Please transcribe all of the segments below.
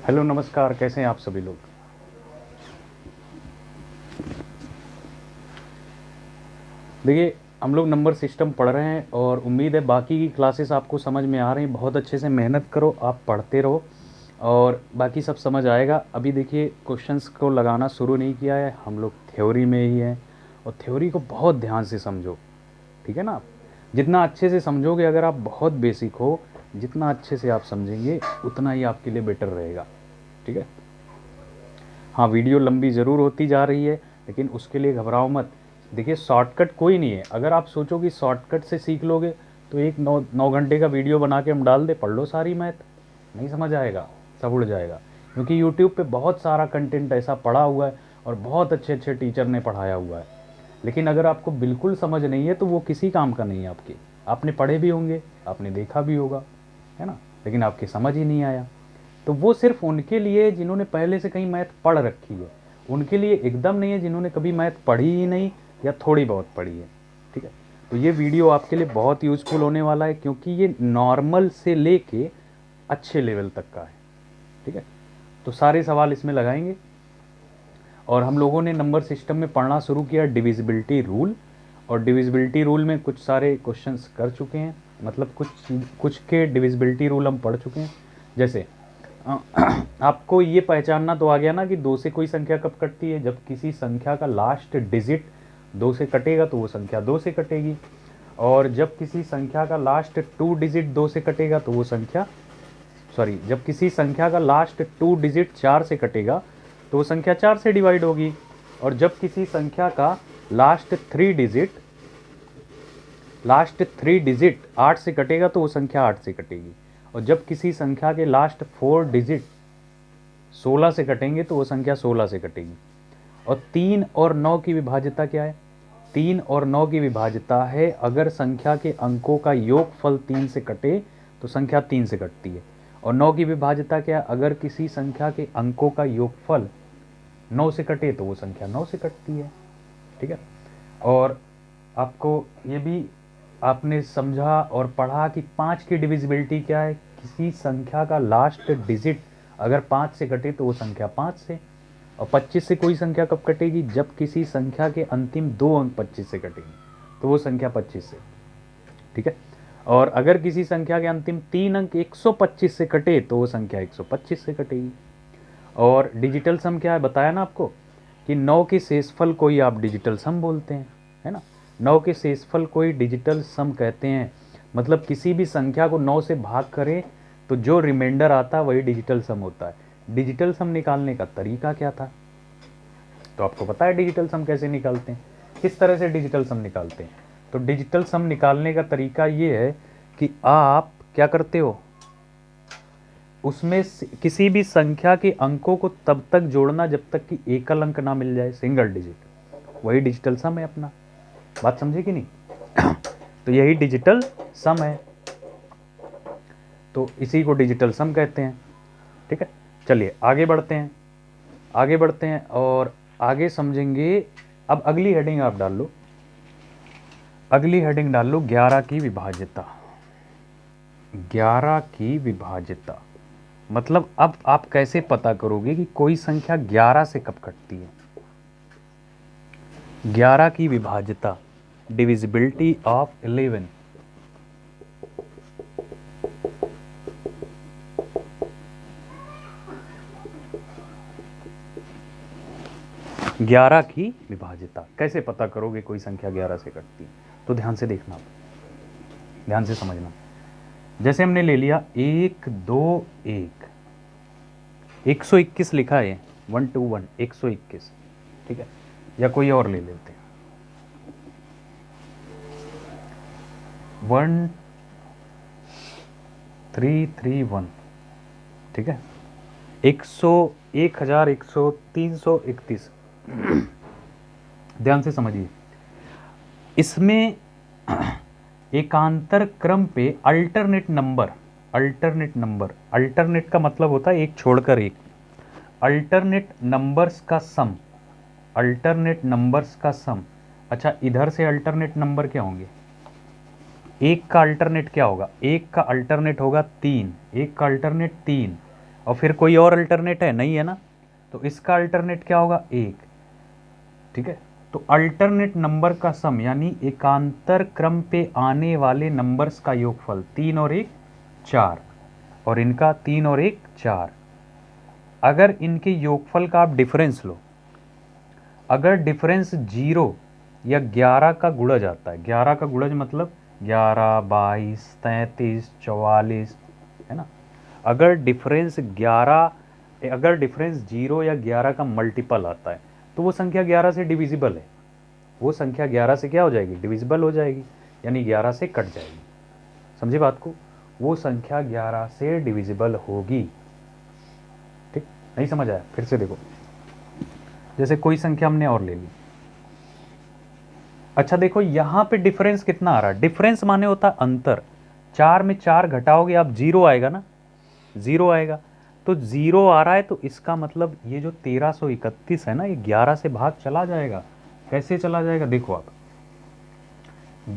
Hello नमस्कार, कैसे हैं आप सभी लोग। देखिए, हम लोग नंबर सिस्टम पढ़ रहे हैं और उम्मीद है बाकी की क्लासेस आपको समझ में आ रही हैं। बहुत अच्छे से मेहनत करो, आप पढ़ते रहो और बाकी सब समझ आएगा। अभी देखिए, क्वेश्चंस को लगाना शुरू नहीं किया है, हम लोग थ्योरी में ही हैं और थ्योरी को बहुत ध्यान से समझो, ठीक है ना। आप जितना अच्छे से समझोगे, अगर आप बहुत बेसिक हो, जितना अच्छे से आप समझेंगे उतना ही आपके लिए बेटर रहेगा, ठीक है। हाँ, वीडियो लंबी ज़रूर होती जा रही है, लेकिन उसके लिए घबराओ मत। देखिए, शॉर्टकट कोई नहीं है। अगर आप सोचो कि शॉर्टकट से सीख लोगे तो एक 9 घंटे का वीडियो बना के हम डाल दे, पढ़ लो सारी मैथ, नहीं समझ आएगा, सब उड़ जाएगा। क्योंकि यूट्यूब पे बहुत सारा कंटेंट ऐसा पड़ा हुआ है और बहुत अच्छे अच्छे टीचर ने पढ़ाया हुआ है। लेकिन अगर आपको बिल्कुल समझ नहीं है तो वो किसी काम का नहीं है आपके। आपने पढ़े भी होंगे, आपने देखा भी होगा, है ना, लेकिन आपकी समझ ही नहीं आया। तो वो सिर्फ उनके लिए है जिन्होंने पहले से कहीं मैथ पढ़ रखी है। उनके लिए एकदम नहीं है जिन्होंने कभी मैथ पढ़ी ही नहीं या थोड़ी बहुत पढ़ी है, ठीक है। तो ये वीडियो आपके लिए बहुत यूज़फुल होने वाला है, क्योंकि ये नॉर्मल से लेके अच्छे लेवल तक का है, ठीक है। तो सारे सवाल इसमें लगाएंगे और हम लोगों ने नंबर सिस्टम में पढ़ना शुरू किया डिविजिबिलिटी रूल। और डिविजिबिलिटी रूल में कुछ सारे क्वेश्चंस कर चुके हैं, मतलब कुछ कुछ के डिविजिबिलिटी रूल हम पढ़ चुके हैं। जैसे अ, आपको ये पहचानना तो आ गया ना कि दो से कोई संख्या कब कटती है। जब किसी संख्या का लास्ट डिजिट दो से कटेगा तो वो संख्या दो से कटेगी, और जब किसी संख्या का लास्ट टू डिजिट दो से कटेगा तो वो संख्या, सॉरी, जब किसी संख्या का लास्ट टू डिजिट चार से कटेगा तो वो संख्या चार से डिवाइड होगी, और जब किसी संख्या का लास्ट थ्री डिजिट आठ से कटेगा तो वो संख्या आठ से कटेगी, और जब किसी संख्या के लास्ट फोर डिजिट 16 से कटेंगे तो वो संख्या 16 से कटेगी। और 3 और 9 की विभाज्यता क्या है? 3 और 9 की विभाज्यता है अगर संख्या के अंकों का योगफल 3 से कटे तो संख्या 3 से कटती है। और 9 की विभाज्यता क्या है? अगर किसी संख्या के अंकों का योगफल 9 से कटे तो वो संख्या 9 से कटती है, ठीक है। और आपको ये भी आपने समझा और पढ़ा कि 5 की डिविजिबिलिटी क्या है? किसी संख्या का लास्ट डिजिट अगर 5 से कटे तो वो संख्या 5 से। और 25 से कोई संख्या कब कटेगी? जब किसी संख्या के अंतिम 2 अंक 25 से कटेंगे तो वो संख्या 25 से, ठीक है। और अगर किसी संख्या के अंतिम 3 अंक 125 से कटे तो वो संख्या 125 से कटेगी। और डिजिटल सम क्या है बताया ना आपको, कि 9 के शेषफल को ही आप डिजिटल सम बोलते हैं, है ना। 9 के शेषफल को ही डिजिटल सम कहते हैं। मतलब किसी भी संख्या को 9 से भाग करें तो जो रिमाइंडर आता है वही डिजिटल सम होता है। डिजिटल सम निकालने का तरीका क्या था? तो आपको पता है डिजिटल सम कैसे निकालते हैं, किस तरह से डिजिटल सम निकालते हैं। तो डिजिटल सम निकालने का तरीका ये है कि आप क्या करते हो, उसमें किसी भी संख्या के अंकों को तब तक जोड़ना जब तक कि एकल अंक ना मिल जाए, सिंगल डिजिट, वही डिजिटल सम है अपना। बात समझे कि नहीं? तो यही डिजिटल सम है, तो इसी को डिजिटल सम कहते हैं, ठीक है। चलिए आगे बढ़ते हैं, आगे बढ़ते हैं और आगे समझेंगे। अब अगली हेडिंग आप डाल लो, अगली हेडिंग डाल लो 11 की विभाज्यता। 11 की विभाज्यता मतलब अब आप कैसे पता करोगे कि कोई संख्या 11 से कब कटती है। 11 की विभाज्यता, डिविजिबिलिटी ऑफ 11। 11 की विभाज्यता कैसे पता करोगे कोई संख्या 11 से कटती है? तो ध्यान से देखना, ध्यान से समझना। जैसे हमने ले लिया 1 2 1, 121 लिखा है, 121 121, ठीक है। या कोई और ले लेते हैं, 1331, ठीक है। 331, ध्यान से समझिए। इसमें एकांतर क्रम पे अल्टरनेट नंबर, अल्टरनेट का मतलब होता है एक छोड़कर एक, अल्टरनेट नंबर्स का सम, अल्टरनेट नंबर्स का सम। अच्छा, इधर से अल्टरनेट नंबर क्या होंगे? एक का अल्टरनेट क्या होगा? एक का अल्टरनेट होगा 3, एक का अल्टरनेट 3, और फिर कोई और अल्टरनेट है नहीं है ना, तो इसका अल्टरनेट क्या होगा 1। ठीक है, तो अल्टरनेट नंबर का सम यानी एकांतर क्रम पे आने वाले नंबर्स का योगफल 3 और 1 4, और इनका 3 और 1 4। अगर इनके योगफल का आप डिफरेंस लो, अगर डिफरेंस 0 या 11 का गुणज आता है, 11 का गुणज मतलब 11, 22, 33, 44, है ना। अगर डिफरेंस 0 या 11 का मल्टीपल आता है तो वो संख्या 11 से डिविजिबल है, वो संख्या 11 से क्या हो जाएगी, डिविजिबल हो जाएगी, यानी 11 से कट जाएगी। समझे बात को, वो संख्या 11 से डिविजिबल होगी। ठीक, नहीं समझ आया, फिर से देखो, जैसे कोई संख्या हमने और ले ली। अच्छा देखो यहां पे डिफरेंस कितना आ रहा है, डिफरेंस माने होता है अंतर। 4 में 4 घटाओगे आप 0 आएगा ना, 0 आएगा, तो 0 आ रहा है, तो इसका मतलब ये जो 1331 है ना, ये 11 से भाग चला जाएगा। कैसे चला जाएगा, देखो आप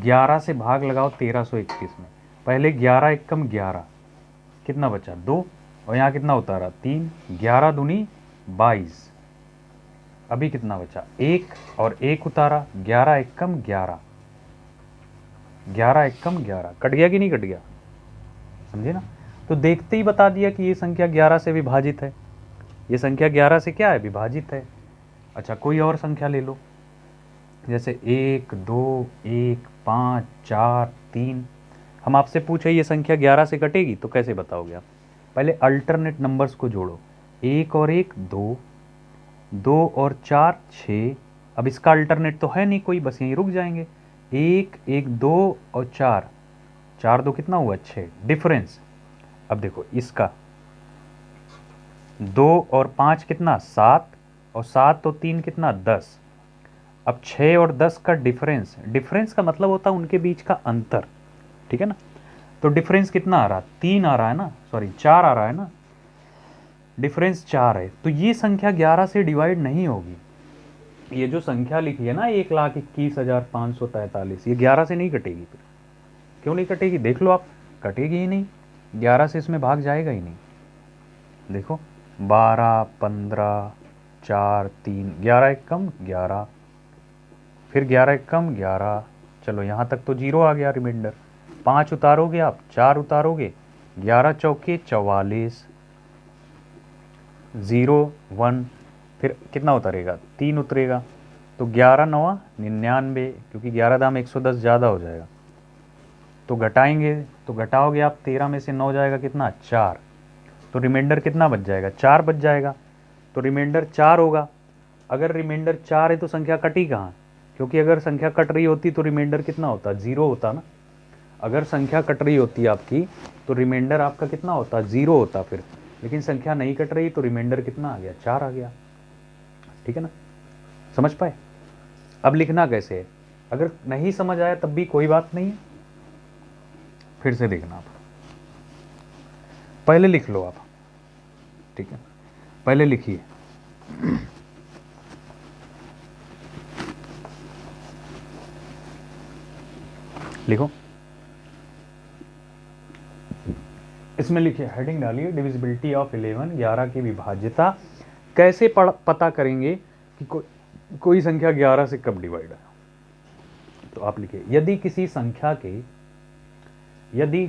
11 से भाग लगाओ 1331 में, पहले 11 एकम 11, कितना बचा 2, और यहाँ कितना उतारा 3, 11 दूनी 22, अभी कितना बचा 1, और 1 उतारा, 11 एकम 11, 11 एकम 11, कट गया कि नहीं कट गया, समझे ना। तो देखते ही बता दिया कि ये संख्या 11 से विभाजित है, ये संख्या 11 से क्या है, विभाजित है। अच्छा कोई और संख्या ले लो, जैसे 1, 2, 1, 5, 4, 3। हम आपसे पूछे ये संख्या 11 से कटेगी तो कैसे बताओगे आप, पहले अल्टरनेट नंबर्स को जोड़ो, 1 और 1 2, 2 और 4 6। अब इसका अल्टरनेट तो है नहीं कोई, बस यहीं रुक जाएंगे, 1 1 2 और 4, 4 2 कितना हुआ 6, डिफरेंस। अब देखो इसका 2 और 5 कितना 7, और 7 तो 3 कितना 10। अब 6 और 10 का डिफरेंस, डिफरेंस का मतलब होता है उनके बीच का अंतर, ठीक है ना। तो डिफरेंस कितना आ रहा, 3 आ रहा है ना, सॉरी 4 आ रहा है ना, डिफरेंस 4 है, तो ये संख्या 11 से डिवाइड नहीं होगी। ये जो संख्या लिखी है ना 1,21,543, ये 11 से नहीं कटेगी। फिर क्यों नहीं कटेगी, देख लो आप, कटेगी ही नहीं, 11 से इसमें भाग जाएगा ही नहीं। देखो 12, 15, 4, 3, 11 एकम 11, फिर 11 एकम 11, चलो यहाँ तक तो 0 आ गया रिमाइंडर। 5 उतारोगे आप, 4 उतारोगे, 11 चौके 44, 0 1, फिर कितना उतरेगा 3 उतरेगा, तो 11 9 99, क्योंकि 11 दाम 110 ज़्यादा हो जाएगा, तो घटाएंगे, तो घटाओगे आप 13 में से 9 जाएगा कितना 4, तो रिमाइंडर कितना बच जाएगा 4 बच जाएगा, तो रिमाइंडर 4 होगा। अगर रिमाइंडर 4 है तो संख्या कटी कहाँ, क्योंकि अगर संख्या कट रही होती तो रिमाइंडर कितना होता 0 होता ना। अगर संख्या कट रही होती आपकी तो रिमाइंडर आपका कितना होता 0 होता फिर, लेकिन संख्या नहीं कट रही तो रिमाइंडर कितना आ गया 4 आ गया, ठीक है ना, समझ पाए। अब लिखना कैसे है, अगर नहीं समझ आया तब भी कोई बात नहीं है, फिर से देखना आप, पहले लिख लो आप, ठीक है, पहले लिखिए लिखो, इसमें लिखिए, हेडिंग डालिए डिविजिबिलिटी ऑफ 11, 11 की विभाज्यता। कैसे पता करेंगे कि कोई संख्या 11 से कब डिवाइड है, तो आप लिखिए, यदि किसी संख्या के यदि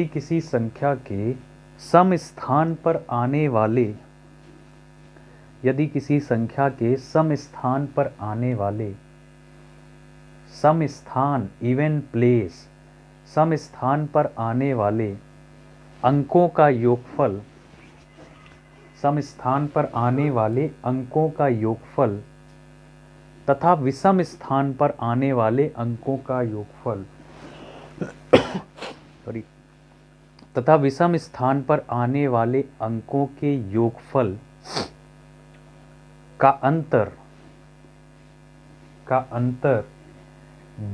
किसी संख्या के सम स्थान पर आने वाले यदि किसी संख्या के सम स्थान पर आने वाले सम स्थान इवन प्लेस सम स्थान पर आने वाले अंकों का योगफल सम स्थान पर आने वाले अंकों का योगफल तथा विषम स्थान पर आने वाले अंकों का योगफल सॉरी तथा विषम स्थान पर आने वाले अंकों के योगफल का अंतर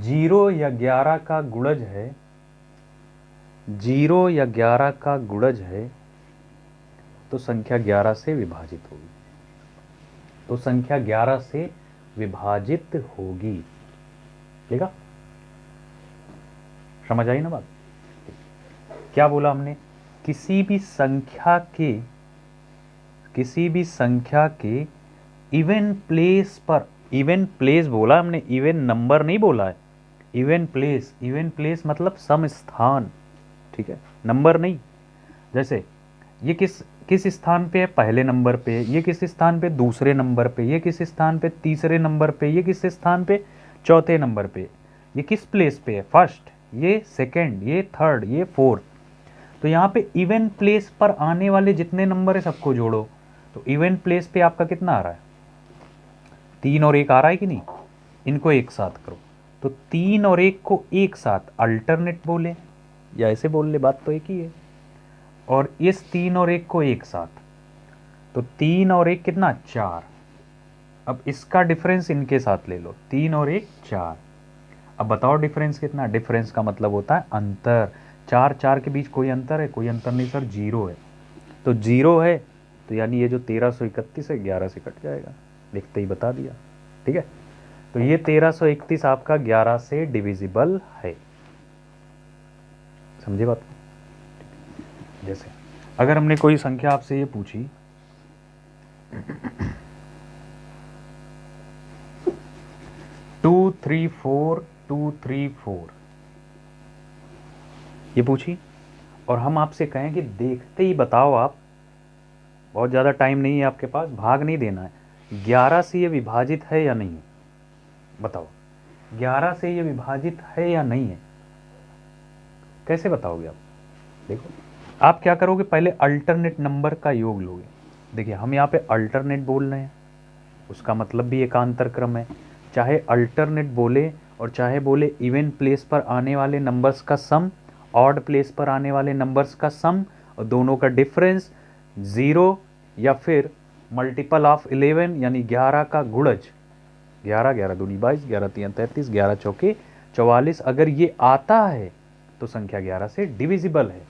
0 या 11 का गुणज है, 0 या 11 का गुणज है, तो संख्या 11 से विभाजित होगी, तो संख्या 11 से विभाजित होगी, ठीक है, समझ आई ना बात। क्या बोला हमने, किसी भी संख्या के इवन प्लेस पर, इवन प्लेस बोला हमने, इवन नंबर नहीं बोला है, इवन प्लेस मतलब सम स्थान, ठीक है, नंबर नहीं। जैसे ये किस स्थान पे है, पहले नंबर पे, ये किस स्थान पे, दूसरे नंबर पे, ये किस स्थान पे, तीसरे नंबर पे, ये किस स्थान पे, चौथे नंबर पे, ये किस प्लेस पे है, फर्स्ट, ये सेकंड, ये थर्ड, ये फोर्थ। तो यहाँ पे इवन प्लेस पर आने वाले जितने नंबर है सबको जोड़ो, तो इवन प्लेस पे आपका कितना आ रहा है, 3 और 1 आ रहा है कि नहीं, इनको एक साथ करो, तो 3 और 1 को एक साथ अल्टरनेट बोले या ऐसे बोल ले, बात तो एक ही है। और इस 3 और 1 को एक साथ, तो 3 और 1 कितना, 4। अब इसका डिफरेंस इनके साथ ले लो, 3 और 1 4। अब बताओ डिफरेंस कितना, डिफरेंस का मतलब होता है अंतर। 4 4 के बीच कोई अंतर है, कोई अंतर नहीं सर, 0 है। तो 0 है, तो यानी ये जो 1331 है 11 से कट जाएगा, लिखते ही बता दिया, ठीक है। तो ये 1331 आपका 11 से डिविजिबल है, समझे बात को। जैसे अगर हमने कोई संख्या आपसे ये पूछी 234 ये पूछी, और हम आपसे कहें कि देखते ही बताओ आप, बहुत ज़्यादा टाइम नहीं है आपके पास, भाग नहीं देना है, 11 से ये विभाजित है या नहीं है, बताओ 11 से ये विभाजित है या नहीं है, कैसे बताओगे आप। देखो आप क्या करोगे, पहले अल्टरनेट नंबर का योग लोगे। देखिए हम यहाँ पे अल्टरनेट बोल रहे हैं, उसका मतलब भी एकांतर क्रम है, चाहे अल्टरनेट बोले और चाहे बोले इवन प्लेस पर आने वाले नंबर्स का सम, ऑड प्लेस पर आने वाले नंबर्स का सम, और दोनों का डिफरेंस 0 या फिर मल्टीपल ऑफ 11 यानी 11 का गुणज, 11 11 दूनी 22, 11 3 33, 11 चौके 44, अगर ये आता है तो संख्या 11 से डिविजिबल है।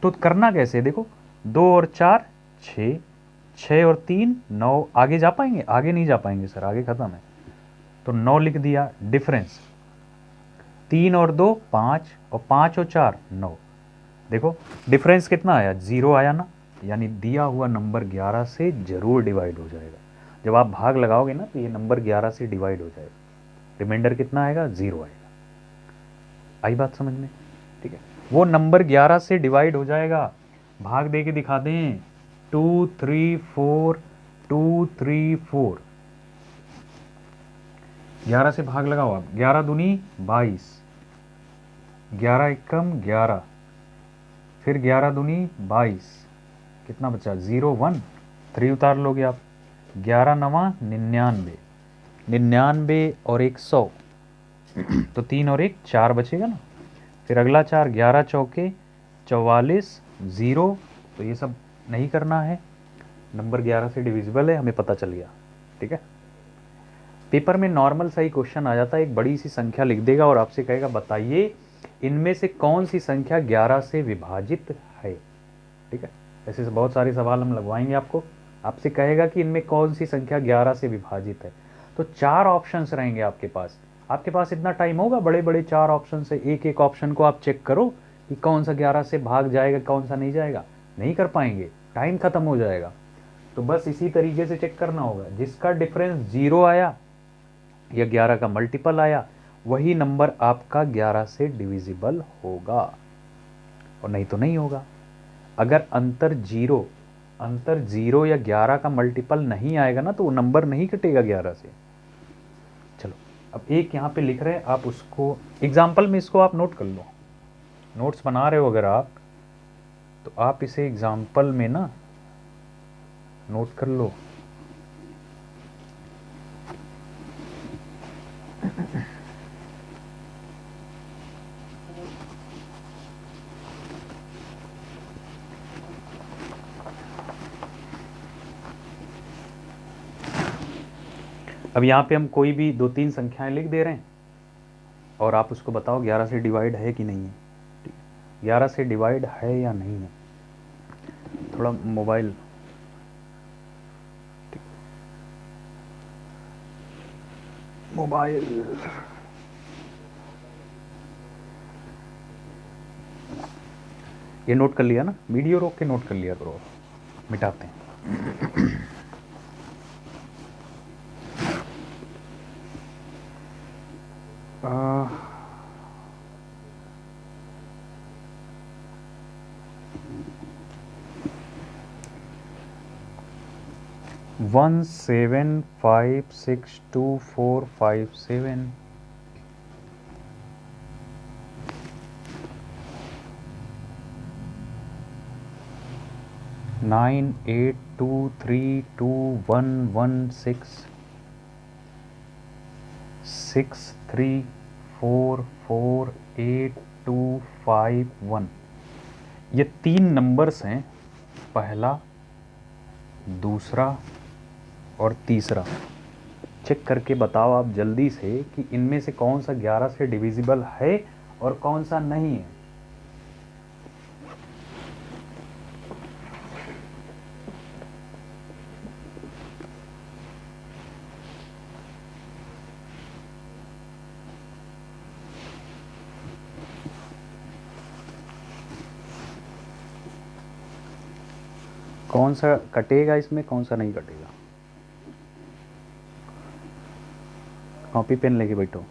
तो करना कैसे, देखो 2 और 4 6, 6 और 3 9, आगे जा पाएंगे, आगे नहीं जा पाएंगे सर, आगे खत्म है, तो 9 लिख दिया, डिफरेंस 3 और 2 5, और 5 और 4 9, देखो डिफरेंस कितना आया, 0 आया ना, यानी दिया हुआ नंबर 11 से जरूर डिवाइड हो जाएगा। जब आप भाग लगाओगे ना तो ये नंबर 11 से डिवाइड हो जाएगा, रिमाइंडर कितना आएगा, 0 आएगा। आई बात समझ में, ठीक है, वो नंबर 11 से डिवाइड हो जाएगा। भाग दे के दिखा दें, 2 3 4 2 3 4, 11 से भाग लगाओ आप, 11 दूनी 22, 11 एकम 11, फिर 11 दूनी 22, कितना बचा, 0 1, 3 उतार लोगे आप, 11 नवा 99, 99 और 100, तो 3 और 1 4 बचेगा ना, फिर अगला 4, 11 चौके 44, 0, तो ये सब नहीं करना है, नंबर 11 से डिविजिबल है, हमें पता चल गया, ठीक है। पेपर में नॉर्मल सही क्वेश्चन आ जाता है, एक बड़ी सी संख्या लिख देगा और आपसे कहेगा बताइए इनमें से कौन सी संख्या 11 से विभाजित है, ठीक है। ऐसे बहुत सारे सवाल हम लगवाएंगे आपको, आपसे कहेगा कि इनमें कौन सी संख्या 11 से विभाजित है, तो 4 ऑप्शंस रहेंगे आपके पास। आपके पास इतना टाइम होगा, बड़े बड़े 4 ऑप्शन से एक एक ऑप्शन को आप चेक करो कि कौन सा 11 से भाग जाएगा, कौन सा नहीं जाएगा, नहीं कर पाएंगे, टाइम खत्म हो जाएगा। तो बस इसी तरीके से चेक करना होगा, जिसका डिफरेंस 0 आया या 11 का मल्टीपल आया वही नंबर आपका 11 से डिविजिबल होगा, और नहीं तो नहीं होगा। अगर अंतर 0 या 11 का मल्टीपल नहीं आएगा ना तो वो नंबर नहीं कटेगा 11 से। चलो अब एक यहाँ पे लिख रहे हैं, आप उसको एग्जाम्पल में इसको आप नोट कर लो, नोट्स बना रहे हो अगर आप, तो आप इसे एग्जाम्पल में ना नोट कर लो। अब यहाँ पे हम कोई भी 2-3 संख्याएं लिख दे रहे हैं और आप उसको बताओ 11 से डिवाइड है कि नहीं है, ठीक है, 11 से डिवाइड है या नहीं है। थोड़ा मोबाइल, ये नोट कर लिया ना, वीडियो रोक के नोट कर लिया करो, मिटाते हैं। आ, 17562457 98232116 6344821। ये 3 नंबर्स हैं, पहला, दूसरा और तीसरा। चेक करके बताओ आप जल्दी से कि इनमें से कौन सा 11 से डिविजिबल है और कौन सा नहीं है। कौन सा कटेगा इसमें, कौन सा नहीं कटेगा। कॉपी पेन लेके बैठो।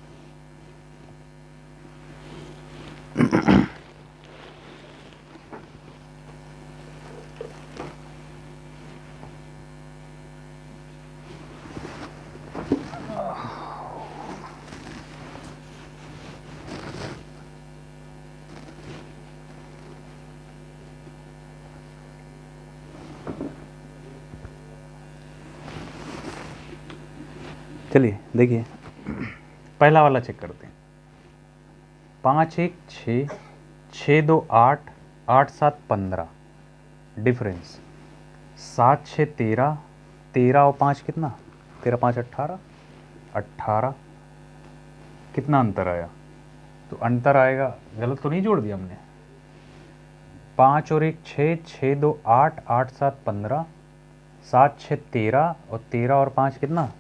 चलिए देखिए, पहला वाला चेक करते हैं। 5 1 6, 6 2 8, 8 7 15 डिफरेंस। 7 6 13, 13 और 5 कितना, 13 5 18, 18 कितना अंतर आया, तो अंतर आएगा, गलत तो नहीं जोड़ दिया हमने। 5 और 1 6, 6 2 8, 8 7 15, 7 6 13 और 13 और 5 कितना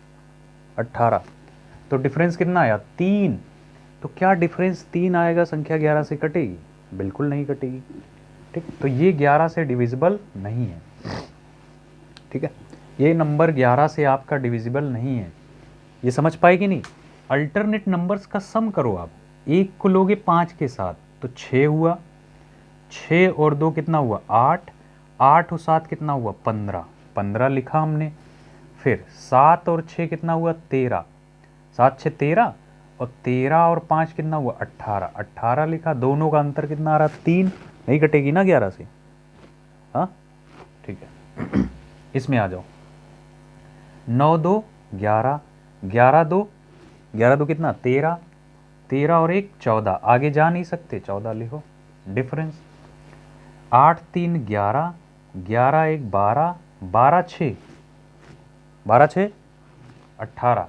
18। तो डिफरेंस कितना आया 3। तो क्या डिफरेंस 3 आएगा संख्या 11 से कटेगी, बिल्कुल नहीं कटेगी। ठीक, तो ये 11 से डिविजिबल नहीं है। ठीक है, ये नंबर 11 से आपका डिविजिबल नहीं है। ये समझ पाएगी नहीं। अल्टरनेट नंबर्स का सम करो आप, एक को लोगे 5 के साथ तो 6 हुआ, 6 और 2 कितना हुआ 8, 8 और 7 कितना हुआ 15, 15 लिखा हमने। फिर 7 और 6 कितना हुआ 13, 7 6 13 और 13 और 5 कितना हुआ 18, 18 लिखा। दोनों का अंतर कितना आ रहा 3, नहीं कटेगी ना 11 से। हाँ ठीक है, इसमें आ जाओ। 9 2 11, 11 2, 11 2 कितना 13, 13 और 1 14, आगे जा नहीं सकते 14 लिखो डिफरेंस। 8 3 11, 11 1 12, 12 6, 12 6 18,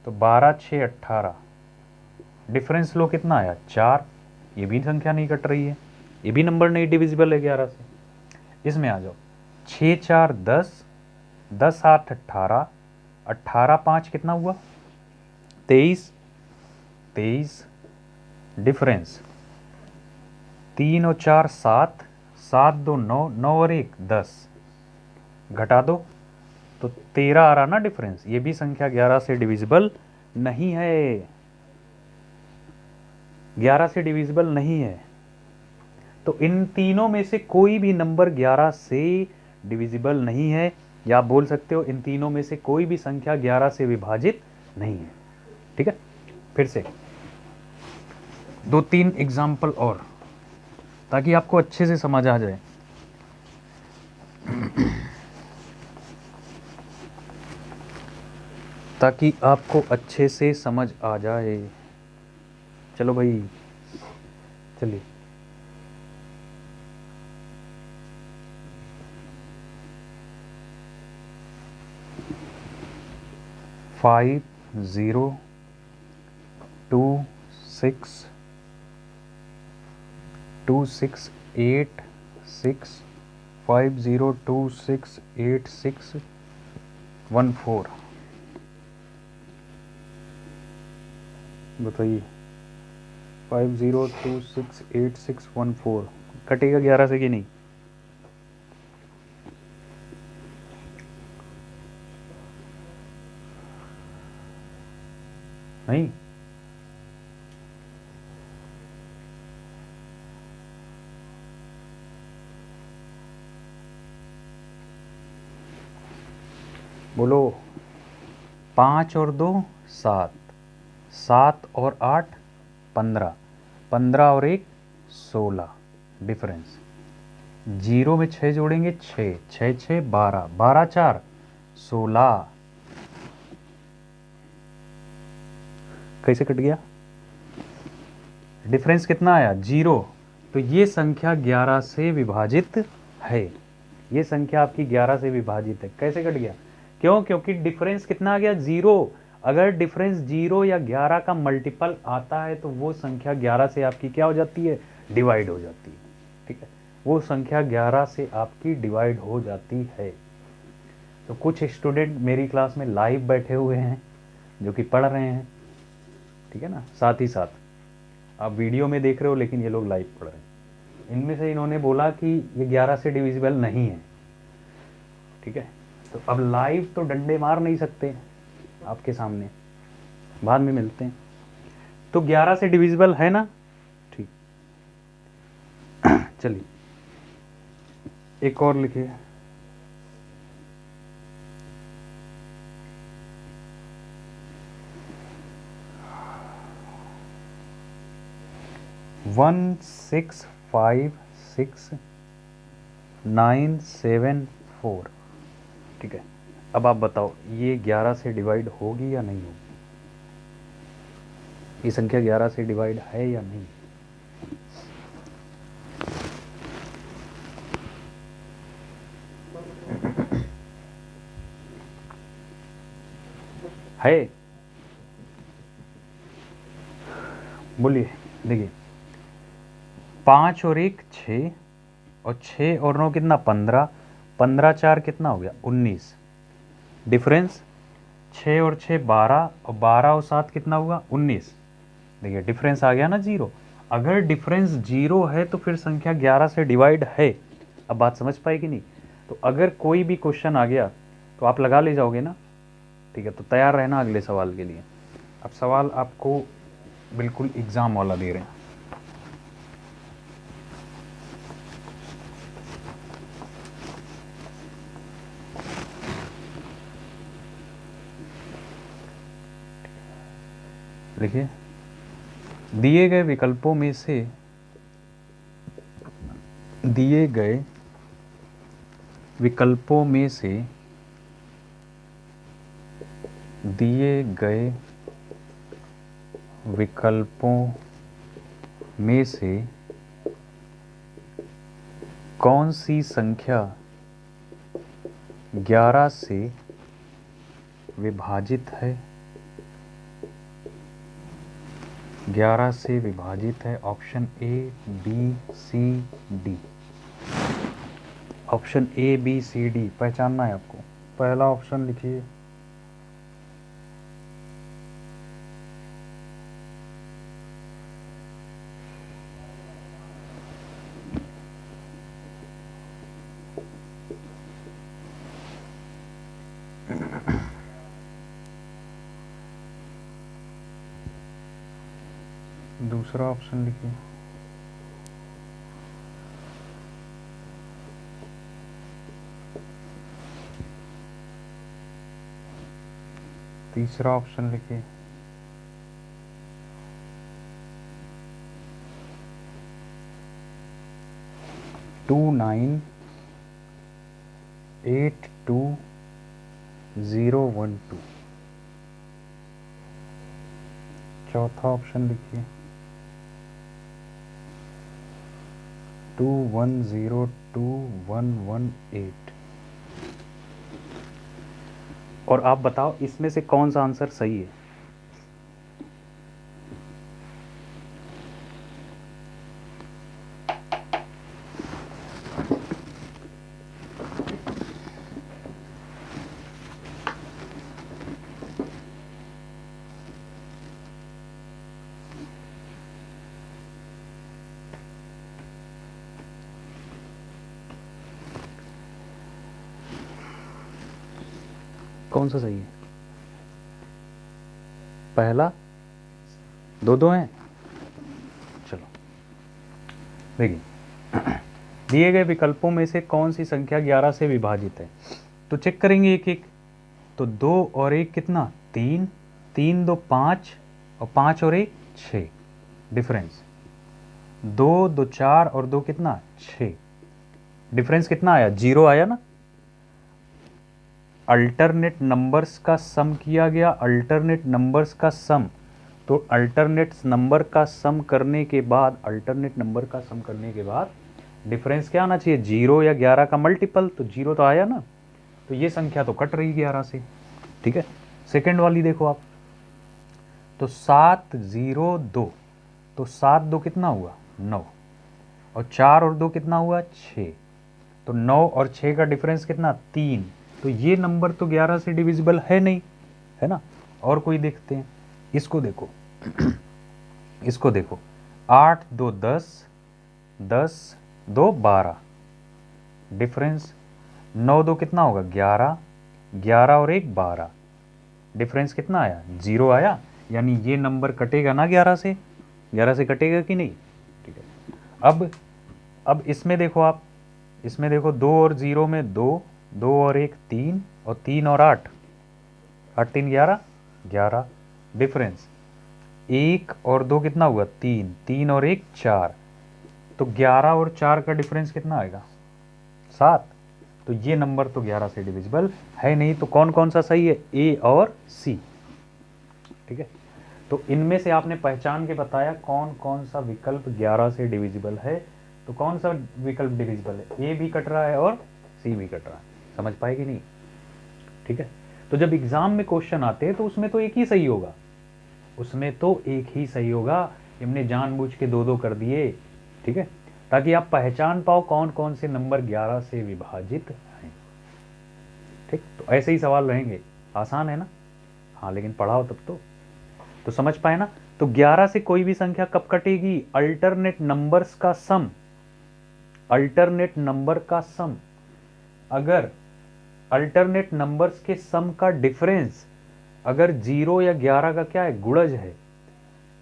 तो 12 6 18 डिफरेंस लो कितना आया 4। ये भी संख्या नहीं कट रही है, ये भी नंबर नहीं डिविजिबल है 11 से। इसमें आ जाओ। 6 4 10, 10 8 18, 18 5 कितना हुआ 23, 23 डिफरेंस। 3 और 4 7, 7 2 9, 9 और 1 10, घटा दो तो 13 आ रहा ना डिफरेंस। ये भी संख्या 11 से डिविजिबल नहीं है, 11 से डिविजिबल नहीं है। तो इन तीनों में से कोई भी नंबर 11 से डिविजिबल नहीं है, या आप बोल सकते हो इन तीनों में से कोई भी संख्या 11 से विभाजित नहीं है। ठीक है, फिर से 2-3 एग्जाम्पल और, ताकि आपको अच्छे से समझ आ जाए। ताकि आपको अच्छे से समझ आ जाए। चलो भाई, चलिए। फाइव 0 2 6 2 6 8 6 5 0 2 6 8 6 1 4। बताइए 5 0 2 6 8 6 1 4 कटेगा 11 से कि नहीं? नहीं, बोलो। 5 और 2 7, 7 और 8 15, 15 और 1 16 डिफरेंस। 0 में 6 जोड़ेंगे 6, 6 6 12, 12 4 16। कैसे कट गया? डिफरेंस कितना आया? 0। तो ये संख्या 11 से विभाजित है, ये संख्या आपकी 11 से विभाजित है। कैसे कट गया? क्यों? क्योंकि डिफरेंस कितना आ गया? 0। अगर डिफरेंस 0 या 11 का मल्टीपल आता है तो वो संख्या 11 से आपकी क्या हो जाती है? डिवाइड हो जाती है। ठीक है, वो संख्या 11 से आपकी डिवाइड हो जाती है। तो कुछ स्टूडेंट मेरी क्लास में लाइव बैठे हुए हैं जो कि पढ़ रहे हैं, ठीक है ना, साथ ही साथ आप वीडियो में देख रहे हो लेकिन ये लोग लाइव पढ़ रहे हैं। इनमें से इन्होंने बोला कि ये 11 से डिविजिबल नहीं है। ठीक है, तो अब लाइव तो डंडे मार नहीं सकते आपके सामने, बाद में मिलते हैं। तो 11 से डिविजिबल है ना? ठीक, चलिए एक और लिखिए। वन 6 5 6 9 7 4। ठीक है, अब आप बताओ ये 11 से डिवाइड होगी या नहीं होगी? ये संख्या 11 से डिवाइड है या नहीं? है? बोलिए। देखिए 5 और 1 6, और 6 और 9 कितना? 15, 15 4 कितना हो गया? 19। डिफरेंस 6 और 6 12, और 12 और 7 कितना हुआ? 19। देखिए डिफरेंस आ गया ना 0। अगर डिफरेंस 0 है तो फिर संख्या 11 से डिवाइड है। अब बात समझ पाए कि नहीं? तो अगर कोई भी क्वेश्चन आ गया तो आप लगा ले जाओगे ना? ठीक है, तो तैयार रहना अगले सवाल के लिए। अब सवाल आपको बिल्कुल एग्जाम वाला दे रहे हैं। देखिए दिए गए विकल्पों में से दिए गए विकल्पों में से दिए गए विकल्पों में से कौन सी संख्या 11 से विभाजित है? 11 से विभाजित है। Option A B C D. Option A B C D पहचानना है आपको। पहला ऑप्शन लिखिए। दूसरा ऑप्शन लिखिए। तीसरा ऑप्शन लिखिए। टू 9 8 2 0 1 2। चौथा ऑप्शन लिखिए। 2 1 0 2 1 1 8। और आप बताओ इसमें से कौन सा आंसर सही है? कौन सा सही है? पहला, दो दो हैं। चलो देखिए, दिए गए विकल्पों में से कौन सी संख्या 11 से विभाजित है? तो चेक करेंगे एक एक। तो 2 और 1 कितना? 3, 3 2 5, और 5 और 1 6, डिफरेंस 2 2 4 और 2 कितना? 6, डिफरेंस कितना आया? 0 आया ना। अल्टरनेट नंबर्स का सम किया गया, अल्टरनेट नंबर्स का सम। तो अल्टरनेट नंबर का सम करने के बाद, अल्टरनेट नंबर का सम करने के बाद डिफरेंस क्या आना चाहिए? 0 या 11 का मल्टीपल। तो 0 तो आया ना, तो ये संख्या तो कट रही 11 से। ठीक है, सेकेंड वाली देखो आप। तो 7 0 2, तो 7 2 कितना हुआ? 9, और 4 और 2 कितना हुआ? 6, तो 9 और 6 का डिफरेंस कितना? 3। तो ये नंबर तो 11 से डिविजिबल है नहीं, है ना। और कोई देखते हैं, इसको देखो इसको देखो। 8 2 10, 10 2 12, डिफरेंस 9 2 कितना होगा? 11, 11 और 1 12, डिफरेंस कितना आया? 0 आया। यानी ये नंबर कटेगा ना 11 से, 11 से कटेगा कि नहीं? ठीक है। अब इसमें देखो आप, इसमें देखो 2 और 0 में 2, 2 और 1 3, और 3 और 8, 8 3 11, 11, डिफरेंस 1 और 2 कितना हुआ? 3, 3 और 1 4, तो 11 और 4 का डिफरेंस कितना आएगा? 7। तो ये नंबर तो 11 से डिविजिबल है नहीं। तो कौन कौन सा सही है? ए और सी। ठीक है, तो इनमें से आपने पहचान के बताया कौन कौन सा विकल्प 11 से डिविजिबल है। तो कौन सा विकल्प डिविजिबल है? ए भी कट रहा है और सी भी कट रहा है। समझ पाए कि नहीं? ठीक है, तो जब एग्जाम में क्वेश्चन आते हैं तो उसमें तो एक ही सही होगा, उसमें तो एक ही सही होगा। हमने जानबूझ के दो दो कर दिए, ठीक है, ताकि आप पहचान पाओ कौन कौन से नंबर 11 से विभाजित हैं। ठीक, तो ऐसे ही सवाल रहेंगे, आसान है ना। हाँ, लेकिन पढ़ाओ तब तो समझ पाए ना। तो 11 से कोई भी संख्या कब कटेगी? अल्टरनेट नंबर्स का सम, अल्टरनेट नंबर का सम। अगर अल्टरनेट नंबर्स के सम का डिफरेंस अगर 0 या 11 का क्या है? गुणज है,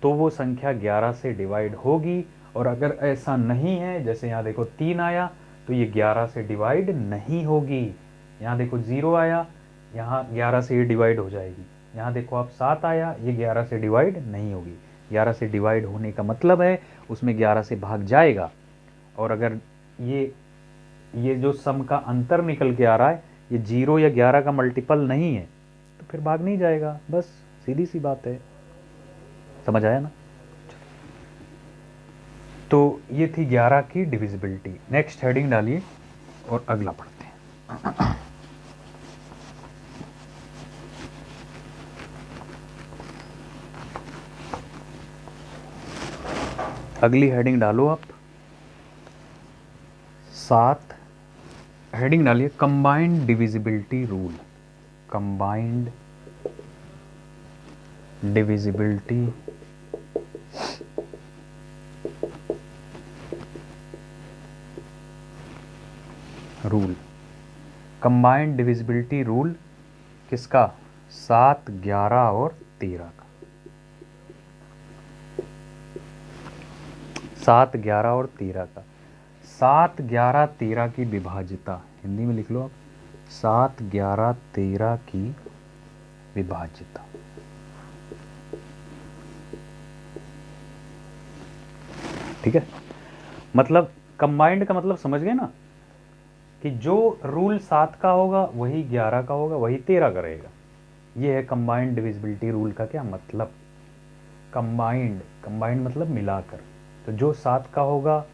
तो वो संख्या 11 से डिवाइड होगी। और अगर ऐसा नहीं है, जैसे यहाँ देखो 3 आया, तो ये 11 से डिवाइड नहीं होगी। यहाँ देखो 0 आया, यहाँ 11 से ये डिवाइड हो जाएगी। यहाँ देखो आप 7 आया, ये 11 से डिवाइड नहीं होगी। 11 से डिवाइड होने का मतलब है उसमें 11 से भाग जाएगा। और अगर ये जो सम का अंतर निकल के आ रहा है, ये 0 या 11 का मल्टीपल नहीं है, तो फिर भाग नहीं जाएगा। बस सीधी सी बात है, समझ आया ना। तो ये थी 11 की डिविजिबिलिटी। नेक्स्ट हेडिंग डालिए और अगला पढ़ते हैं। अगली हेडिंग डालो आप, 7 हेडिंग डालिए combined divisibility rule. Combined divisibility rule. Combined divisibility rule किसका? 7 11 और 13 का। 7 11 और 13 का। 7 11 13 की विभाज्यता हिंदी में लिख लो आप, 7 11 13 की विभाज्यता। ठीक है, मतलब कंबाइंड का मतलब समझ गए ना, कि जो रूल 7 का होगा वही 11 का होगा, वही 13 का रहेगा। ये है कंबाइंड डिविजिबिलिटी रूल का क्या मतलब। कंबाइंड, कंबाइंड मतलब मिलाकर। तो जो 7 का होगा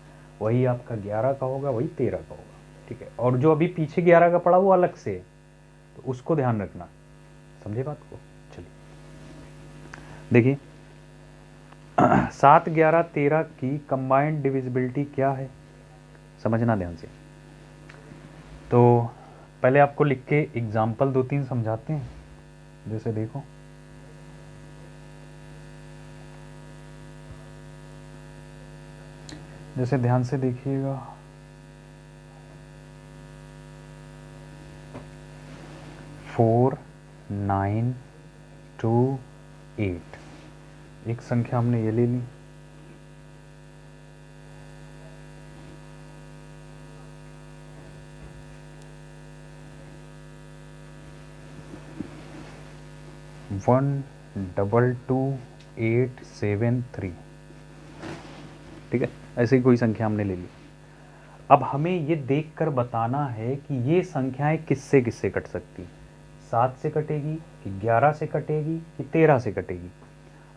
वही आपका 11 का होगा, वही 13 का होगा। ठीक है, और जो अभी पीछे 11 का पड़ा वो अलग से है, तो उसको ध्यान रखना। समझे बात को? चलिए देखिए 7 11 13 की कंबाइंड डिविजिबिलिटी क्या है, समझना ध्यान से। तो पहले आपको लिख के एग्जाम्पल 2-3 समझाते हैं। जैसे देखो, जैसे ध्यान से देखिएगा, 4 928। एक संख्या हमने ये ले ली, वन 22873। ठीक है, ऐसे ही कोई संख्या हमने ले ली। अब हमें ये देखकर बताना है कि ये संख्याएं किससे किससे कट सकती, 7 से कटेगी कि 11 से कटेगी कि 13 से कटेगी।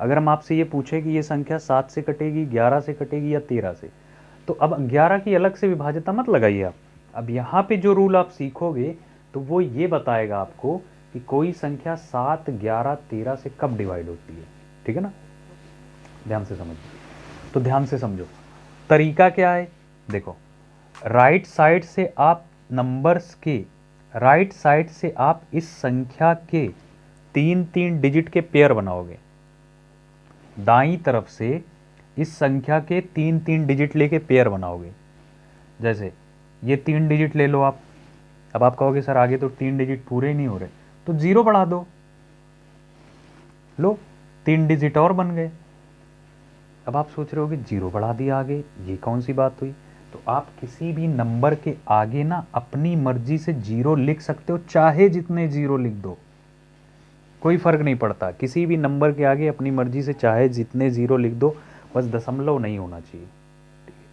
अगर हम आपसे ये पूछे कि ये संख्या 7 से कटेगी, 11 से कटेगी या 13 से, तो अब 11 की अलग से विभाज्यता मत लगाइए आप। अब यहाँ पे जो रूल आप सीखोगे तो वो ये बताएगा आपको कि कोई संख्या 7, 11, 13 से कब डिवाइड होती है। ठीक है ना, ध्यान से समझो। तो ध्यान से समझो, तरीका क्या है। देखो, राइट साइड से आप नंबर्स के, राइट साइड से आप इस संख्या के 3-3 डिजिट के पेयर बनाओगे, दाईं तरफ से इस संख्या के 3-3 डिजिट लेके पेयर बनाओगे। जैसे ये 3 डिजिट ले लो आप। अब आप कहोगे सर आगे तो 3 डिजिट पूरे नहीं हो रहे, तो 0 बढ़ा दो, लो 3 डिजिट और बन गए। अब आप सोच रहे हो कि 0 बढ़ा दिया आगे, ये कौन सी बात हुई। तो आप किसी भी नंबर के आगे ना अपनी मर्जी से 0 लिख सकते हो, चाहे जितने 0 लिख दो, कोई फर्क नहीं पड़ता। किसी भी नंबर के आगे अपनी मर्जी से चाहे जितने 0 लिख दो, बस दशमलव नहीं होना चाहिए।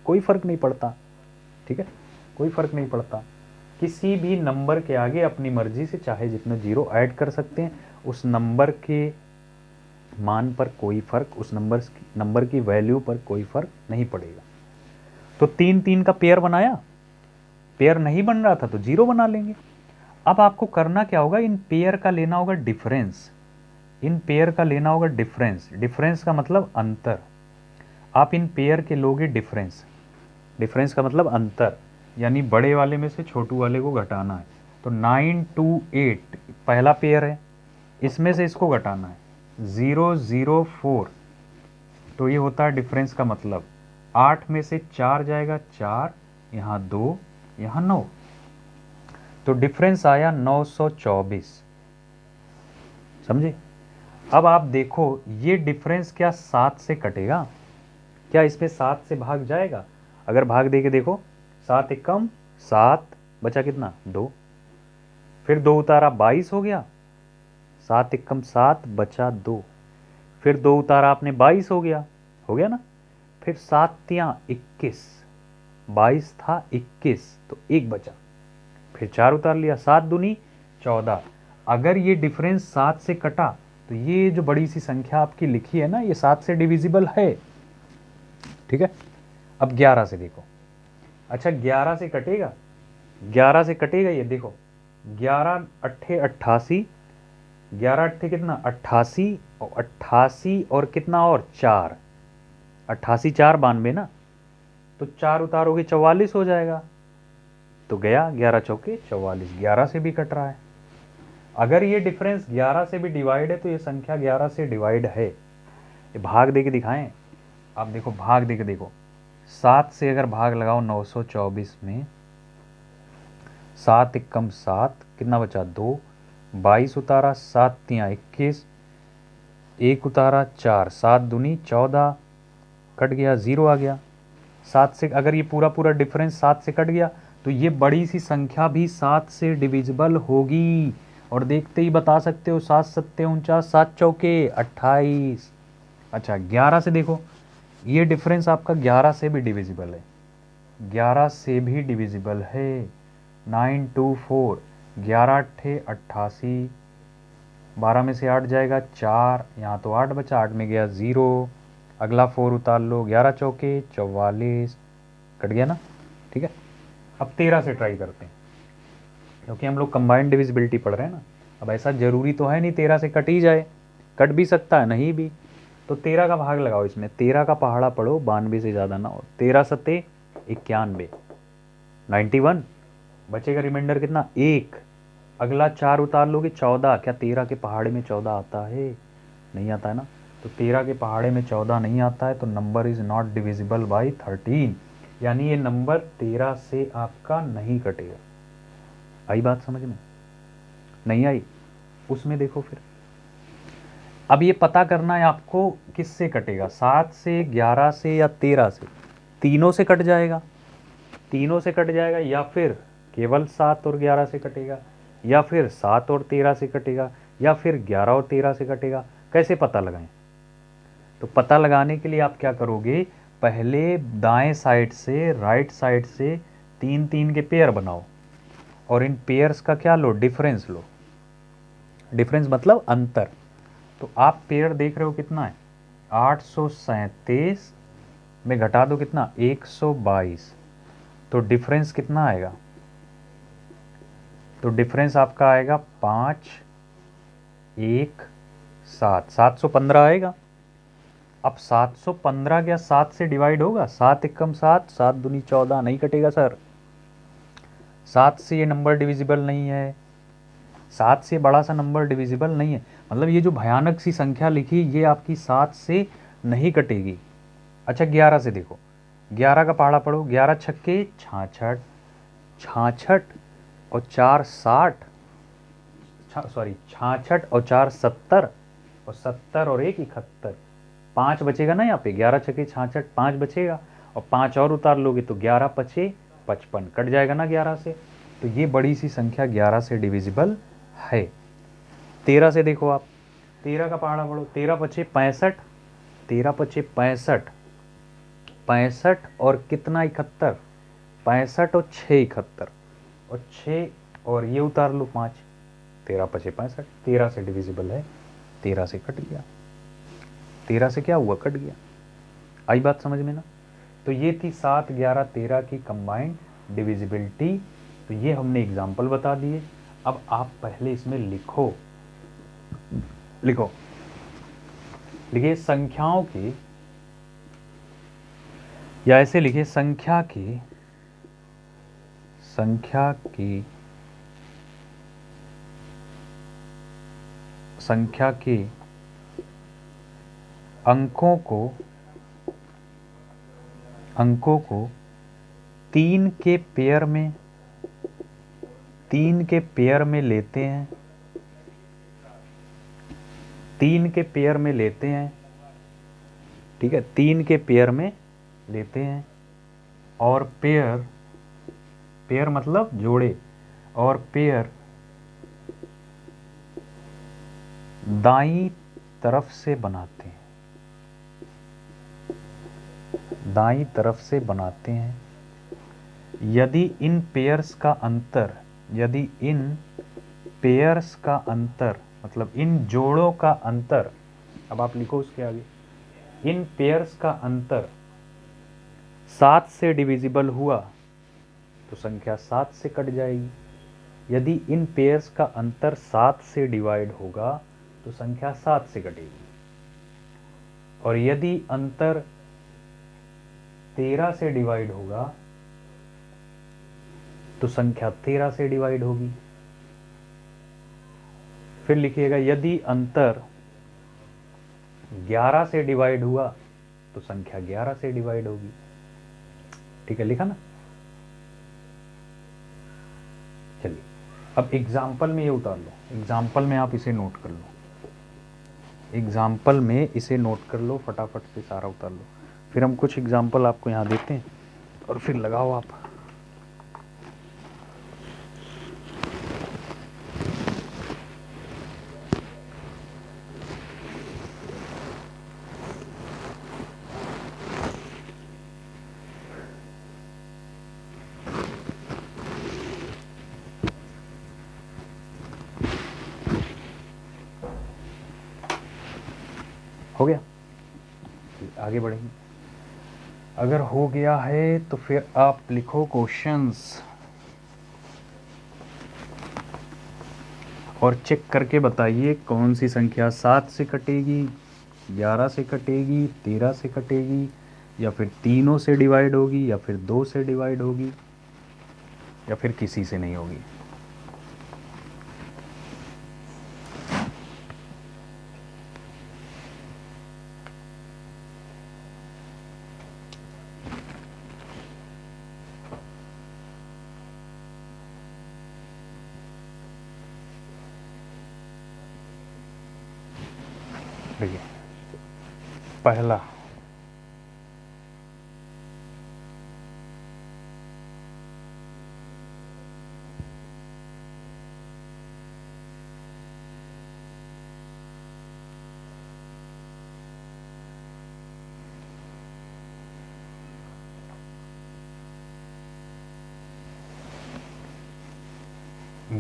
कोई फर्क नहीं पड़ता, ठीक है, कोई फर्क नहीं पड़ता। किसी भी नंबर के आगे अपनी मर्जी से चाहे जितने 0 ऐड कर सकते हैं, उस नंबर के मान पर कोई फर्क, उस नंबर की वैल्यू पर कोई फर्क नहीं पड़ेगा। तो 3-3 का पेयर बनाया, पेयर नहीं बन रहा था तो 0 बना लेंगे। अब आपको करना क्या होगा, इन पेयर का लेना होगा डिफरेंस, इन पेयर का लेना होगा डिफरेंस। डिफरेंस का मतलब अंतर। आप इन पेयर के लोगे डिफरेंस, डिफरेंस का मतलब अंतर, यानी बड़े वाले में से छोटू वाले को घटाना है। तो 928 पहला पेयर है, इसमें से इसको घटाना है 004, तो ये होता है डिफरेंस का मतलब। 8 में से 4 जाएगा 4, यहाँ 2, यहाँ 9, तो डिफरेंस आया 924। समझे। अब आप देखो ये डिफरेंस क्या 7 से कटेगा, क्या इसमें 7 से भाग जाएगा। अगर भाग दे के देखो, 7 एकम 7, बचा कितना 2, फिर 2 उतारा 22 हो गया, 7 एकम 7 बचा 2, फिर 2 उतारा आपने 22 हो गया ना, फिर 7 तियां 21, 22 था 21 तो 1 बचा, फिर 4 उतार लिया, 7 दूनी 14। अगर ये डिफरेंस 7 से कटा तो ये जो बड़ी सी संख्या आपकी लिखी है ना, ये 7 से डिविजिबल है। ठीक है, अब 11 से देखो। अच्छा 11 से कटेगा, 11 से कटेगा, ये देखो 11 अट्ठे 88, 11 अट्ठे कितना 88, और 88 और कितना और 4, 88 4 92 ना, तो 4 उतारोगे 44 हो जाएगा, तो गया 11 चौके 44, 11 से भी कट रहा है। अगर ये डिफरेंस 11 से भी डिवाइड है तो ये संख्या 11 से डिवाइड है। ये भाग दे के दिखाएं, आप देखो भाग दे के देखो, 7 से अगर भाग लगाओ 924 में, 7 एकम 7, कितना बचा 2, 22 उतारा 7 तियां 21, 1 उतारा 4, 7 दूनी 14, कट गया 0 आ गया। 7 से अगर ये पूरा पूरा डिफरेंस 7 से कट गया तो ये बड़ी सी संख्या भी 7 से डिविजिबल होगी। और देखते ही बता सकते हो, 7 सत्ते 49, 7 चौके 28। अच्छा 11 से देखो, ये डिफरेंस आपका 11 से भी डिविजिबल है, 11 से भी डिविजिबल है। 924, 11 अट्ठे 88, 12 में से 8 जाएगा 4, यहाँ तो 8 बचा, 8 में गया 0, अगला 4 उतार लो, 11 चौके 44, कट गया ना। ठीक है, अब 13 से ट्राई करते हैं, क्योंकि हम लोग कंबाइंड डिविजिबिलिटी पढ़ रहे हैं ना। अब ऐसा जरूरी तो है नहीं 13 से कट ही जाए, कट भी सकता है नहीं भी। तो 13 का भाग लगाओ इसमें, 13 का पहाड़ा पढ़ो, 92 से ज़्यादा ना हो। 13 सत्ते 91, 91, बचेगा रिमाइंडर कितना 1, अगला 4 उतार लोगे 14, क्या 13 के पहाड़े में 14 आता है, नहीं आता है ना। तो 13 के पहाड़े में 14 नहीं आता है, तो number is not divisible by 13, यानी ये नंबर 13 से आपका नहीं कटेगा। आई बात समझ में, नहीं आई। उसमें देखो फिर अब ये पता करना है आपको किससे कटेगा, 7 से, 11 से या 13 से। तीनों से कट जाएगा, तीनों से कट जाएगा, या फिर केवल 7 और 11 से कटेगा, या फिर 7 और 13 से कटेगा, या फिर 11 और 13 से कटेगा। कैसे पता लगाएं? तो पता लगाने के लिए आप क्या करोगे, पहले दाएं साइड से राइट साइड से 3 3 के पेयर बनाओ और इन पेयर्स का क्या लो, डिफरेंस लो। डिफरेंस मतलब अंतर। तो आप पेयर देख रहे हो कितना है, 837 में घटा दो कितना, 122। तो डिफरेंस कितना आएगा, तो डिफरेंस आपका आएगा 5 1 7, 715 आएगा। अब 715 क्या 7 से डिवाइड होगा, 7 एकम 7, 7 दूनी 14, नहीं कटेगा सर। 7 से ये नंबर डिविजिबल नहीं है, 7 से बड़ा सा नंबर डिविजिबल नहीं है। मतलब ये जो भयानक सी संख्या लिखी ये आपकी 7 से नहीं कटेगी। अच्छा 11 से देखो, 11 का पहाड़ा पढ़ो, 11 छक्के 66, 66 और 4 60, सॉरी 66 और 4 70, और 70 और 1 71, 5 बचेगा ना यहाँ पे, 11 छक्के 66, 5 बचेगा और 5 और उतार लोगे तो 11 पचे 55, कट जाएगा ना 11 से। तो ये बड़ी सी संख्या 11 से डिविजिबल है। 13 से देखो आप, 13 का पहाड़ा पढ़ो, 13 पचे 65, 13 पचे 65, 65 और कितना 71, 65 और 6 71, और 6 और ये उतार लो 5, 13 पचे 65, 13 से डिविजिबल है, 13 से कट गया। 13 से क्या हुआ, कट गया। आई बात समझ में ना? तो ये थी 7 11 13 की कंबाइंड डिविजिबिलिटी। तो ये हमने एग्जाम्पल बता दिए। अब आप पहले इसमें लिखो, लिखो, लिखिए संख्याओं की, या ऐसे लिखिए संख्या की अंकों को 3 के पेयर में लेते हैं, 3 के पेयर में लेते हैं, ठीक है, 3 के पेयर में लेते हैं, और पेयर मतलब जोड़े, और पेयर दाईं तरफ से बनाते हैं, दाईं तरफ से बनाते हैं। यदि इन पेयर्स का अंतर मतलब इन जोड़ों का अंतर, अब आप लिखो उसके आगे, इन पेयर्स का अंतर 7 से डिविजिबल हुआ तो संख्या 7 से कट जाएगी। यदि इन पेयर्स का अंतर 7 से डिवाइड होगा तो संख्या 7 से कटेगी, और यदि अंतर 13 से डिवाइड होगा तो संख्या 13 से डिवाइड होगी। फिर लिखिएगा यदि अंतर 11 से डिवाइड हुआ तो संख्या 11 से डिवाइड होगी। ठीक है, लिखा ना? चलिए अब एग्जाम्पल में ये उतार लो, एग्जाम्पल में आप इसे नोट कर लो, एग्जाम्पल में इसे नोट कर लो, फटाफट से सारा उतार लो। फिर हम कुछ एग्जाम्पल आपको यहाँ देते हैं और फिर लगाओ आप। हो गया, आगे बढ़ेंगे। अगर हो गया है तो फिर आप लिखो क्वेश्चंस और चेक करके बताइए कौन सी संख्या 7 से कटेगी, 11 से कटेगी, 13 से कटेगी, या फिर तीनों से डिवाइड होगी, या फिर 2 से डिवाइड होगी, या फिर किसी से नहीं होगी। देखिए पहला,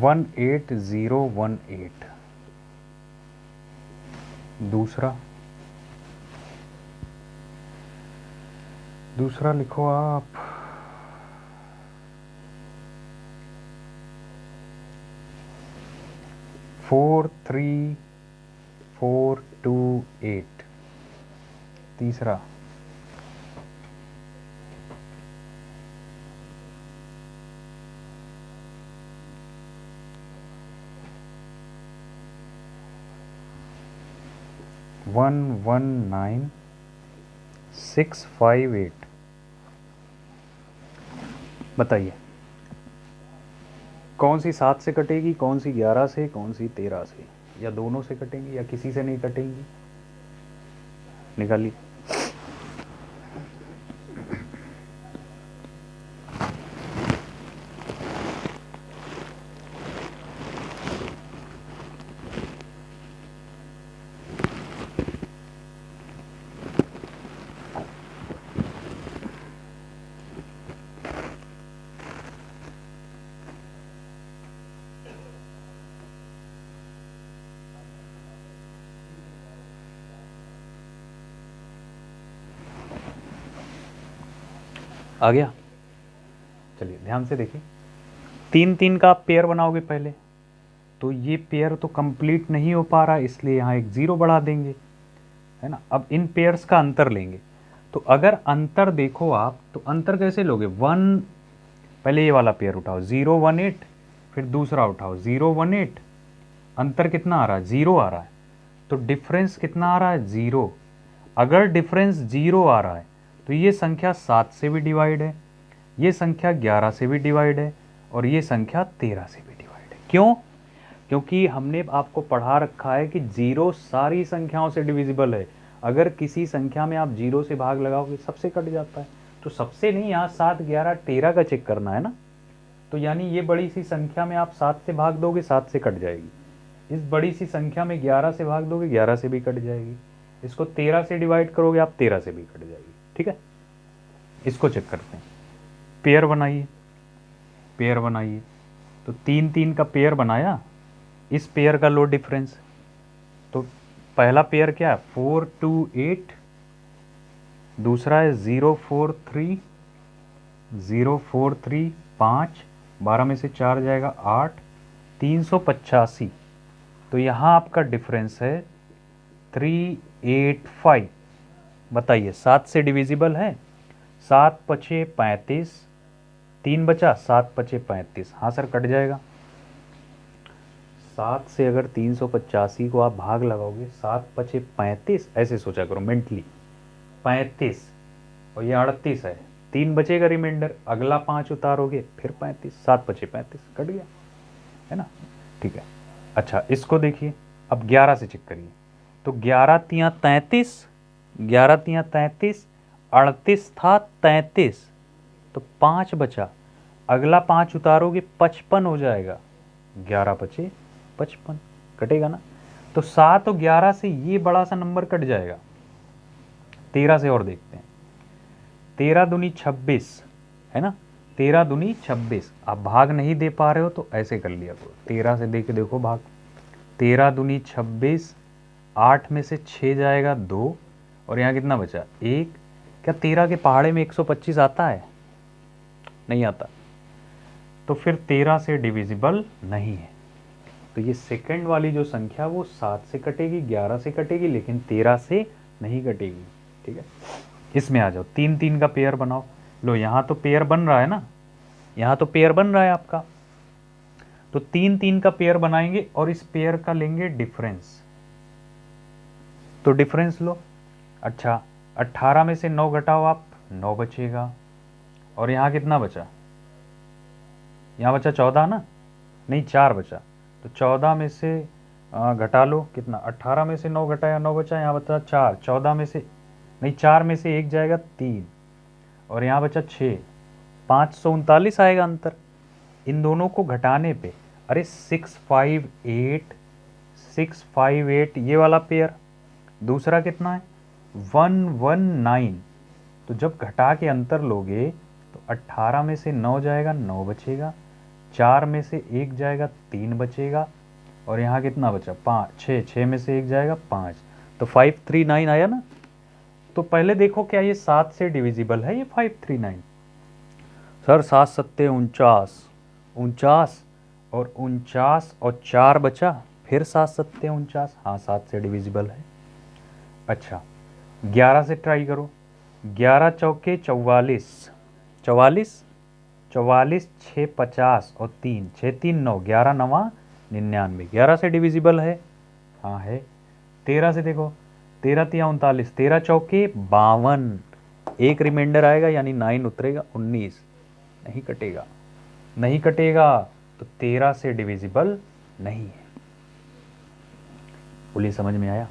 वन 18018। दूसरा, दूसरा लिखो आप 43428। तीसरा 119658। बताइए कौन सी 7 से कटेगी, कौन सी 11 से, कौन सी 13 से, या दोनों से कटेंगी या किसी से नहीं कटेंगी? निकालिए। आ गया? चलिए ध्यान से देखिए, 3 3 का आप पेयर बनाओगे पहले, तो ये पेयर तो कंप्लीट नहीं हो पा रहा, इसलिए यहाँ एक 0 बढ़ा देंगे, है ना। अब इन पेयर्स का अंतर लेंगे, तो अगर अंतर देखो आप, तो अंतर कैसे लोगे? 1, पहले ये वाला पेयर उठाओ 018, फिर दूसरा उठाओ 018, अंतर कितना आ रहा है? 0 आ रहा है, तो डिफरेंस कितना आ रहा है? 0। अगर डिफरेंस 0 आ रहा है तो ये संख्या 7 से भी डिवाइड है, ये संख्या 11 से भी डिवाइड है, और ये संख्या 13 से भी डिवाइड है। क्यों? क्योंकि हमने आपको पढ़ा रखा है कि 0 सारी संख्याओं से डिविजिबल है। अगर किसी संख्या में आप 0 से भाग लगाओगे सबसे कट जाता है, तो सबसे नहीं, यहाँ 7 11 13 का चेक करना है ना। तो यानी ये बड़ी सी संख्या में आप 7 से भाग दोगे 7 से कट जाएगी, इस बड़ी सी संख्या में 11 से भाग दोगे 11 से भी कट जाएगी, इसको 13 से डिवाइड करोगे आप 13 से भी कट जाएगी। ठीक है, इसको चेक करते हैं। पेयर बनाइए, पेयर बनाइए, तो 3 3 का पेयर बनाया, इस पेयर का लो डिफरेंस, तो पहला पेयर क्या है? 428, दूसरा है 043 043 5, 12 में से 4 जाएगा 8, 385। तो यहाँ आपका डिफरेंस है 385। बताइए 7 से डिविजिबल है? 7 पचे 35, 3 बचा, 7 पचे 35। हाँ सर कट जाएगा। 7 से अगर 385 को आप भाग लगाओगे, 7 पचे 35, ऐसे सोचा करो मेंटली, 35 और ये 38 है, 3 बचेगा रिमाइंडर, अगला 5 उतारोगे फिर 35, 7 पचे 35, कट गया, है ना। ठीक है, अच्छा इसको देखिए, अब 11 से चेक करिए, तो 11 तियाँ 33, 11 तियाँ 33, 38 था 33, तो 5 बचा, अगला 5 उतारोगे 55 हो जाएगा, 11 पचे 55, कटेगा ना। तो 7 और 11 से ये बड़ा सा नंबर कट जाएगा। 13 से और देखते हैं, 13 दूनी 26, है ना, 13 दूनी 26। आप भाग नहीं दे पा रहे हो तो ऐसे कर लिया करो, 13 से दे के देखो भाग, 13 दूनी 26, 8 में से 6 जाएगा 2, और यहाँ कितना बचा? 1। क्या 13 के पहाड़े में 125 आता है? नहीं आता, तो फिर 13 से डिविजिबल नहीं है। तो ये सेकंड वाली जो संख्या वो 7 से कटेगी, 11 से कटेगी, लेकिन 13 से नहीं कटेगी। ठीक है, इसमें आ जाओ, 3 3 का पेयर बनाओ। लो यहाँ तो पेयर बन रहा है ना, यहाँ तो पेयर बन रहा है आपका, तो 3 3 का पेयर बनाएंगे और इस पेयर का लेंगे डिफरेंस। तो डिफरेंस लो, अच्छा 18 में से 9 घटाओ आप, 9 बचेगा, और यहाँ कितना बचा? यहाँ बचा 14 ना, नहीं 4 बचा, तो 14 में से घटा लो कितना, 18 में से 9 घटाया 9 बचा, यहाँ बचा 4, 14 में से नहीं 4 में से 1 जाएगा 3 और यहाँ बचा 6, 539 आएगा अंतर इन दोनों को घटाने पे। अरे 658, 658 ये वाला पेयर, दूसरा कितना है 119। तो जब घटा के अंतर लोगे तो 18 में से 9 जाएगा 9 बचेगा, 4 में से 1 जाएगा 3 बचेगा और यहाँ कितना बचा 5, 6 में से 1 जाएगा 5, तो 539 आया ना। तो पहले देखो क्या ये 7 से डिविजिबल है ये 539? सर 7 सत्ते 49, 49 और 49 और 4 बचा, फिर 7 सत्ते 49, हाँ 7 से डिविजिबल है। अच्छा 11 से ट्राई करो, 11 चौके 44, 44, 44 6 50 और 3, 6 3 9, 11 9 99, 11 से डिविजिबल है, हाँ है। 13 से देखो, 13 3 39, 13 चौके 52, एक रिमाइंडर आएगा यानी 9 उतरेगा 19, नहीं कटेगा, नहीं कटेगा तो 13 से डिविजिबल नहीं है। बोलिए समझ में आया?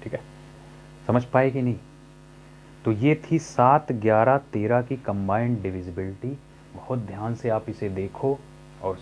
ठीक है, समझ पाए कि नहीं? तो ये थी 7 11 13 की कंबाइंड डिविजिबिलिटी। बहुत ध्यान से आप इसे देखो और